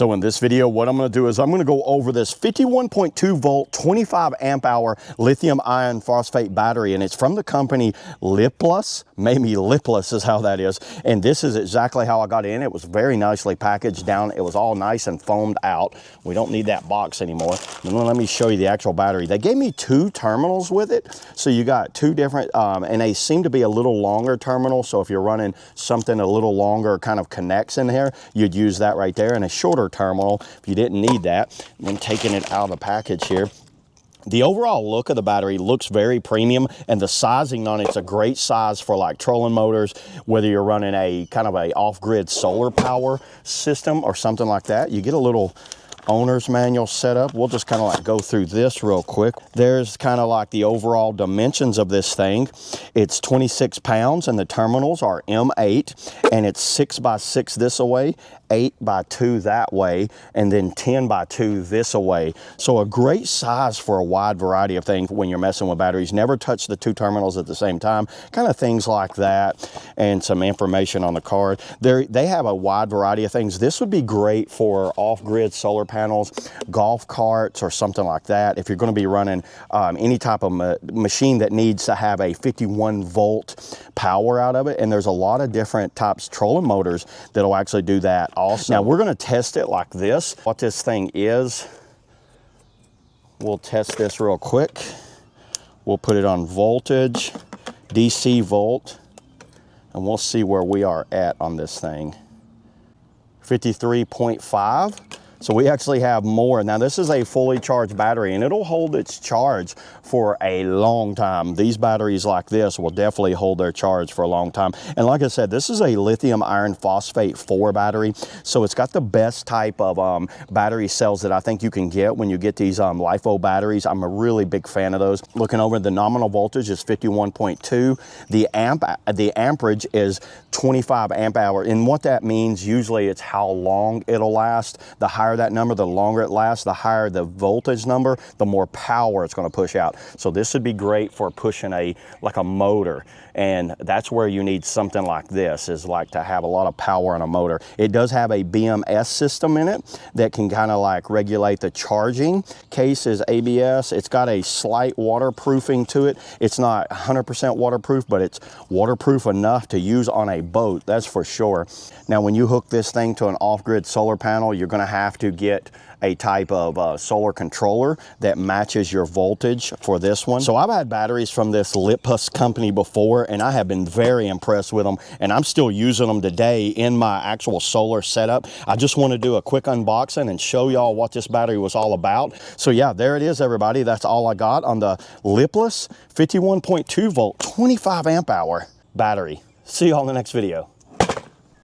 So in this video, what I'm going to do is I'm going to go over this 51.2 volt, 25 amp hour lithium iron phosphate battery, and it's from the company LIPULS. Maybe LIPULS is how that is. And this is exactly how I got in. It was very nicely packaged down. It was all nice and foamed out. We don't need that box anymore. And then let me show you the actual battery. They gave me 2 terminals with it. So you got 2 different, and they seem to be a little longer terminal. So if you're running something a little longer kind of connects in here, you'd use that right there, and a shorter terminal if you didn't need that. And then taking it out of the package here, the overall look of the battery looks very premium, and the sizing on it's a great size for like trolling motors, whether you're running a kind of a off-grid solar power system or something like that. You get a little owner's manual set up. We'll just kind of like go through this real quick. There's kind of like the overall dimensions of this thing. It's 26 pounds and the terminals are M8, and it's 6 by 6 this away, 8 by 2 that way, and then 10 by 2 this away. So a great size for a wide variety of things when you're messing with batteries. Never touch the 2 terminals at the same time, kind of things like that, and some information on the card. They have a wide variety of things. This would be great for off-grid solar panels, golf carts, or something like that. If you're going to be running any type of machine that needs to have a 51 volt power out of it, and there's a lot of different types of trolling motors that'll actually do that also. Now we're going to test it like this. What this thing is, we'll test this real quick. We'll put it on voltage, DC volt, and we'll see where we are at on this thing. 53.5. So we actually have more. Now this is a fully charged battery, and it'll hold its charge for a long time. These batteries like this will definitely hold their charge for a long time. And like I said, this is a lithium iron phosphate 4 battery. So it's got the best type of battery cells that I think you can get when you get these LiFePO batteries. I'm a really big fan of those. Looking over, the nominal voltage is 51.2. The amperage is 25 amp hour. And what that means, usually it's how long it'll last. The higher that number, the longer it lasts, the higher the voltage number, the more power it's going to push out. So this would be great for pushing like a motor, and that's where you need something like this, is like to have a lot of power on a motor. It does have a BMS system in it that can kind of like regulate the charging. Case is ABS. It's got a slight waterproofing to it. It's not 100% waterproof, but it's waterproof enough to use on a boat, that's for sure. Now when you hook this thing to an off-grid solar panel, you're going to have to get a type of solar controller that matches your voltage for this one. So I've had batteries from this LIPULS company before, and I have been very impressed with them, and I'm still using them today in my actual solar setup. I just want to do a quick unboxing and show y'all what this battery was all about. So yeah, there it is, everybody. That's all I got on the LIPULS 51.2 volt, 25 amp hour battery. See y'all in the next video.